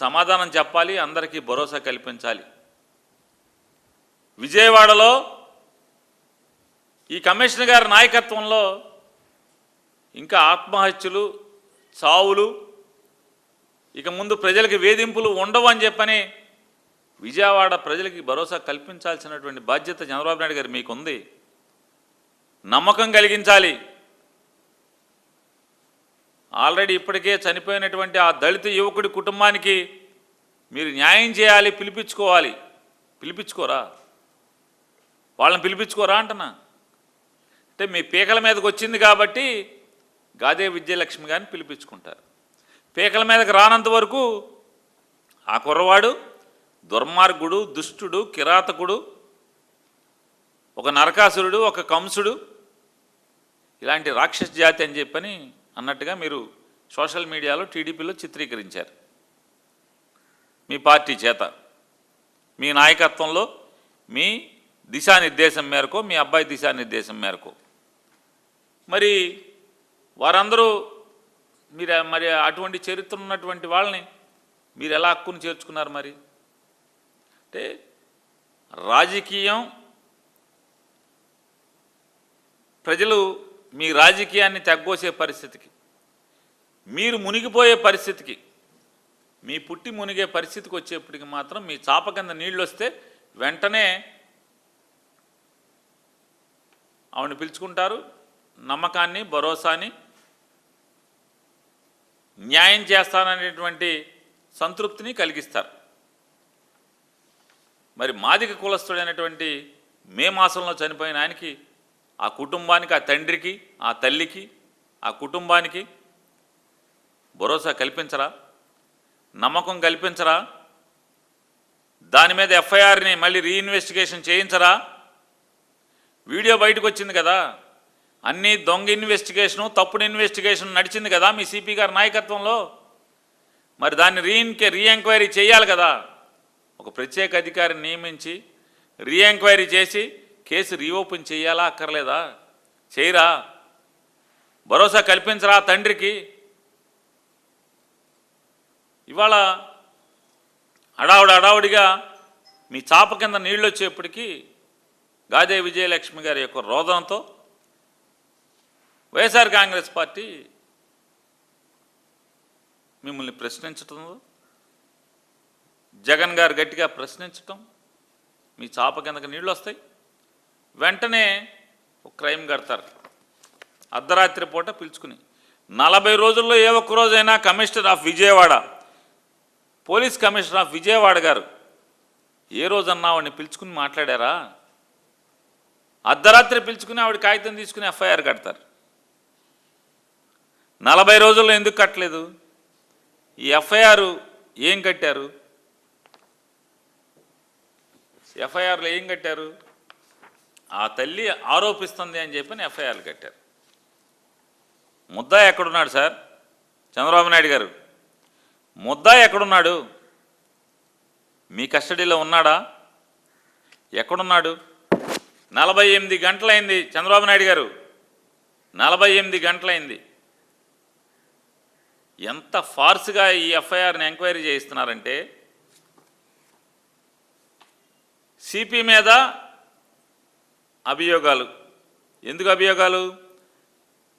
సమాధానం చెప్పాలి, అందరికీ భరోసా కల్పించాలి. విజయవాడలో ఈ కమిషనర్ గారి నాయకత్వంలో ఇంకా ఆత్మహత్యలు, చావులు, ఇక ముందు ప్రజలకు వేధింపులు ఉండవు అని చెప్పని విజయవాడ ప్రజలకి భరోసా కల్పించాల్సినటువంటి బాధ్యత చంద్రబాబు నాయుడు గారు మీకుంది. నమ్మకం కలిగించాలి. ఆల్రెడీ ఇప్పటికే చనిపోయినటువంటి ఆ దళిత యువకుడి కుటుంబానికి మీరు న్యాయం చేయాలి, పిలిపించుకోవాలి. పిలిపించుకోరా? వాళ్ళని పిలిపించుకోరా అంటున్నా. అంటే మీ పీకల మీదకి వచ్చింది కాబట్టి గాదే విజయలక్ష్మి గారిని పిలిపించుకుంటారు. పీకల మీదకి రానంత వరకు ఆ కుర్రవాడు దుర్మార్గుడు, దుష్టుడు, కిరాతకుడు, ఒక నరకాసురుడు, ఒక కంసుడు, ఇలాంటి రాక్షస జాతి అని చెప్పని అన్నట్టుగా మీరు సోషల్ మీడియాలో టీడీపీలో చిత్రీకరించారు. మీ పార్టీ చేత, మీ నాయకత్వంలో, మీ దిశానిర్దేశం మేరకు, మీ అబ్బాయి దిశానిర్దేశం మేరకు. మరి వారందరూ మరి అటువంటి చరిత్ర ఉన్నటువంటి వాళ్ళని మీరు ఎలా హక్కును చేర్చుకున్నారు? మరి అంటే రాజకీయం, ప్రజలు మీ రాజకీయాన్ని తగ్గోసే పరిస్థితికి, మీరు మునిగిపోయే పరిస్థితికి, మీ పుట్టి మునిగే పరిస్థితికి వచ్చేప్పటికి మాత్రం మీ చాప కింద నీళ్ళు వస్తే వెంటనే ఆవిడని పిలుచుకుంటారు. నమ్మకాన్ని, భరోసాని, న్యాయం చేస్తాననేటువంటి సంతృప్తిని కలిగిస్తారు. మరి మాదిక కులస్తుడైనటువంటి మే మాసంలో చనిపోయిన ఆయనకి, ఆ కుటుంబానికి, ఆ తండ్రికి, ఆ తల్లికి, ఆ కుటుంబానికి భరోసా కల్పించరా? నమ్మకం కల్పించరా? దాని మీద ఎఫ్ఐఆర్ని మళ్ళీ రీఇన్వెస్టిగేషన్ చేయించరా? వీడియో బయటకు వచ్చింది కదా, అన్నీ దొంగ ఇన్వెస్టిగేషను, తప్పుడు ఇన్వెస్టిగేషన్ నడిచింది కదా మీ సిపి గారి నాయకత్వంలో. మరి దాన్ని రీఎంక్వైరీ చేయాలి కదా. ఒక ప్రత్యేక అధికారిని నియమించి రీఎంక్వైరీ చేసి కేసు రీఓపెన్ చేయాలా అక్కర్లేదా? చేయరా? భరోసా కల్పించరా తండ్రికి? ఇవాళ హడావుడిగా మీ చాప కింద నీళ్ళు వచ్చేప్పటికీ గాదే విజయలక్ష్మి గారి యొక్క రోదనతో వైఎస్ఆర్ కాంగ్రెస్ పార్టీ మిమ్మల్ని ప్రశ్నించటం, జగన్ గారు గట్టిగా ప్రశ్నించటం, మీ చాప కిందకి నీళ్ళు వస్తాయి. వెంటనే ఒక క్రైమ్ కడతారు. అర్ధరాత్రి పూట పిలుచుకుని 40 రోజుల్లో ఏ ఒక్క రోజైనా commissioner of Vijayawada, police commissioner of Vijayawada గారు ఏ రోజన్నా ఆవిడని పిలుచుకుని మాట్లాడారా? అర్ధరాత్రి పిలుచుకుని ఆవిడ కాగితం తీసుకుని ఎఫ్ఐఆర్ కడతారు. 40 రోజుల్లో ఎందుకు కట్టలేదు? ఈ ఎఫ్ఐఆర్ ఏం కట్టారు? ఎఫ్ఐఆర్లో ఏం కట్టారు? ఆ తల్లి ఆరోపిస్తుంది అని చెప్పని ఎఫ్ఐఆర్లు కట్టారు. ముద్దాయి ఎక్కడున్నాడు సార్? చంద్రబాబు నాయుడు గారు, ముద్దాయి ఎక్కడున్నాడు? మీ కస్టడీలో ఉన్నాడా? ఎక్కడున్నాడు? 48 గంటలైంది చంద్రబాబు నాయుడు గారు, 48 గంటలైంది. ఎంత ఫార్స్గా ఈ ఎఫ్ఐఆర్ని ఎంక్వైరీ చేయిస్తున్నారంటే, సిపి మీద అభియోగాలు. ఎందుకు అభియోగాలు?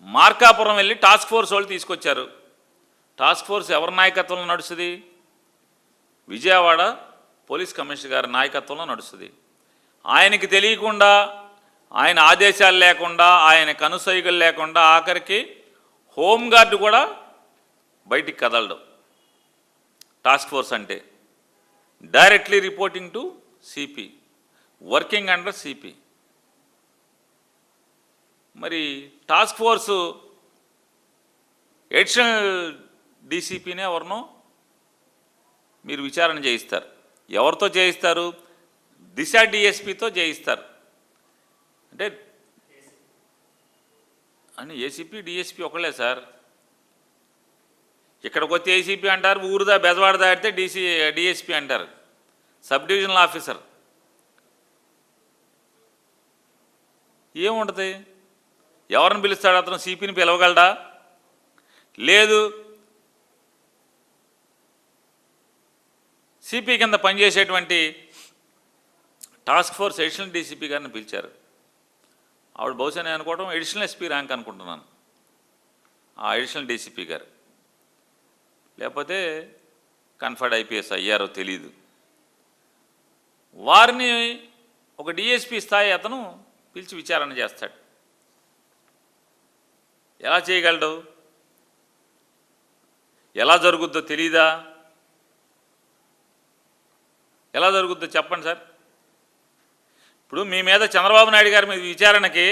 మార్కాపురం వెళ్ళి టాస్క్ ఫోర్స్ వాళ్ళు తీసుకొచ్చారు. టాస్క్ ఫోర్స్ ఎవరి నాయకత్వంలో నడుస్తుంది? విజయవాడ పోలీస్ కమిషనర్ గారి నాయకత్వంలో నడుస్తుంది. ఆయనకి తెలియకుండా, ఆయన ఆదేశాలు లేకుండా, ఆయన కనుసైగలు లేకుండా, ఆఖరికి హోంగార్డు కూడా బయటికి కదలడం. టాస్క్ ఫోర్స్ అంటే directly reporting to CP, working under CP. మరి టాస్క్ ఫోర్సు ఎడిషనల్ డీసీపీనే ఎవరినో మీరు విచారణ చేయిస్తారు. ఎవరితో చేయిస్తారు? దిశ డిఎస్పీతో చేయిస్తారు. అంటే ఏసీపీ డిఎస్పీ ఒకళ్ళే సార్. ఇక్కడికి వచ్చి ఏసీపీ అంటారు, ఊరుదా బెజవాడ దాటితే డిఎస్పీ అంటారు, సబ్ డివిజనల్ ఆఫీసర్. ఏముంటుంది? ఎవరిని పిలుస్తాడు అతను? సిపిని పిలవగలడా? లేదు. సిపి కింద పనిచేసేటువంటి టాస్క్ ఫోర్స్ అడిషనల్ డీసీపీ గారిని పిలిచారు. ఆవిడ బహుశా నేను అనుకోవడం అడిషనల్ ఎస్పీ ర్యాంక్ అనుకుంటున్నాను, ఆ అడిషనల్ డీసీపీ గారు, లేకపోతే కన్ఫర్డ్ ఐపీఎస్ అయ్యారో తెలీదు. వారిని ఒక డిఎస్పీ స్థాయి అతను పిలిచి విచారణ చేస్తాడు. ఎలా చేయగలడు? ఎలా జరుగుద్దో తెలీదా? ఎలా జరుగుద్దో చెప్పండి సార్. ఇప్పుడు మీ మీద చంద్రబాబు నాయుడు గారి మీద విచారణకి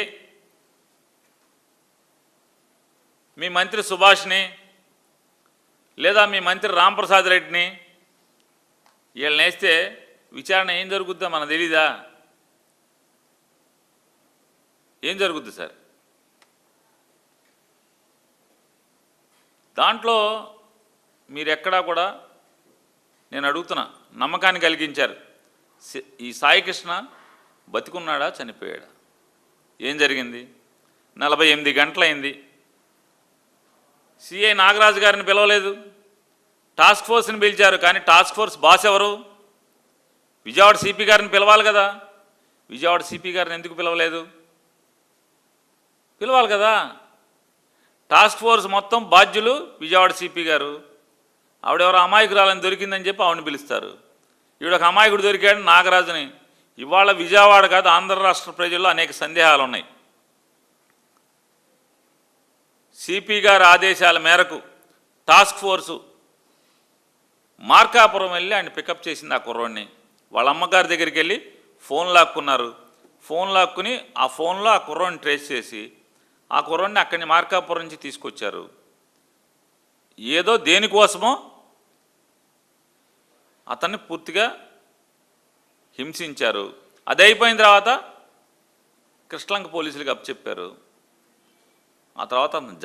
మీ మంత్రి సుభాష్ని లేదా మీ మంత్రి రాంప్రసాద్ రెడ్డిని వీళ్ళని వేస్తే విచారణ ఏం జరుగుద్దో మనకు తెలీదా? ఏం జరుగుద్ది సార్? దాంట్లో మీరెక్కడా కూడా నేను అడుగుతున్నా, నమ్మకాన్ని కలిగించారు. ఈ సాయి కృష్ణ బతికున్నాడా చనిపోయాడా? ఏం జరిగింది? 48 గంటలైంది. సిఐ నాగరాజు గారిని పిలవలేదు, టాస్క్ ఫోర్స్ని పిలిచారు. కానీ టాస్క్ ఫోర్స్ బాస్ ఎవరు? విజయవాడ సిపి గారిని పిలవాలి కదా. విజయవాడ సిపి గారిని ఎందుకు పిలవలేదు? పిలవాలి కదా. టాస్క్ ఫోర్స్ మొత్తం బాధ్యులు విజయవాడ సిపి గారు. ఆవిడెవరో అమాయకురాలని దొరికిందని చెప్పి ఆవిడని పిలుస్తారు. ఈవిడొక అమాయకుడు దొరికాడు నాగరాజుని. ఇవాళ విజయవాడ కాదు, ఆంధ్ర రాష్ట్ర ప్రజల్లో అనేక సందేహాలు ఉన్నాయి. సిపి గారి ఆదేశాల మేరకు టాస్క్ ఫోర్సు మార్కాపురం వెళ్ళి ఆయన పికప్ చేసింది. ఆ కుర్రోడిని వాళ్ళ అమ్మగారి దగ్గరికి వెళ్ళి ఫోన్ లాక్కున్నారు. ఫోన్ లాక్కుని ఆ ఫోన్లో ఆ కుర్రోడిని ట్రేస్ చేసి ఆ కుర్రోడిని అక్కడి మార్కాపురం నుంచి తీసుకొచ్చారు. ఏదో దేనికోసమో అతన్ని పూర్తిగా హింసించారు. అది అయిపోయిన తర్వాత కృష్ణలంక పోలీసులకు అప్పచెప్పారు. ఆ తర్వాత అతను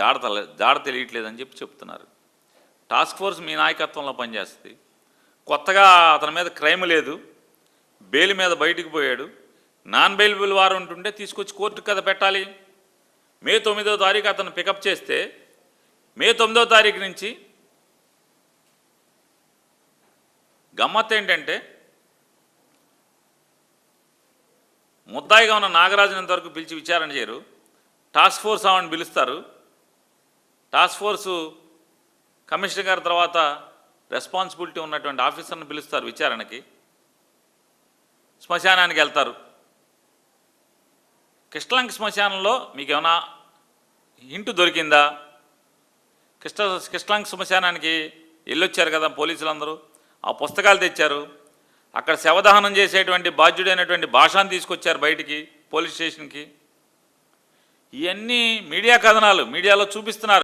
జాడ తెలియట్లేదని చెప్పి చెప్తున్నారు. టాస్క్ ఫోర్స్ మీ నాయకత్వంలో పనిచేస్తుంది. కొత్తగా అతని మీద క్రైమ్ లేదు, బెయిల్ మీద బయటికి పోయాడు. నాన్ బెయిలబుల్ వారెంట్ ఉంటే తీసుకొచ్చి కోర్టుకు కదా పెట్టాలి. మే 9వ తారీఖు అతను పికప్ చేస్తే మే 9వ తారీఖు నుంచి గమ్మత్ ఏంటంటే ముద్దాయిగా ఉన్న నాగరాజుని ఇంతవరకు పిలిచి విచారణ చేయరు. టాస్క్ ఫోర్స్ ఆవిడని పిలుస్తారు. టాస్క్ ఫోర్సు కమిషనర్ గారి తర్వాత రెస్పాన్సిబిలిటీ ఉన్నటువంటి ఆఫీసర్ని పిలుస్తారు విచారణకి. శ్మశానానికి వెళ్తారు. కృష్ణలంక శ్మశానంలో మీకు ఏమైనా హింటు దొరికిందా? కృష్ణలంక శ్మశానానికి వెళ్ళొచ్చారు కదా పోలీసులందరూ, ఆ పుస్తకాలు తెచ్చారు. అక్కడ శవదహనం చేసేటువంటి బాధ్యుడైనటువంటి భాషను తీసుకొచ్చారు బయటికి పోలీస్ స్టేషన్కి. ఇవన్నీ మీడియా కథనాలు మీడియాలో చూపిస్తున్నారు.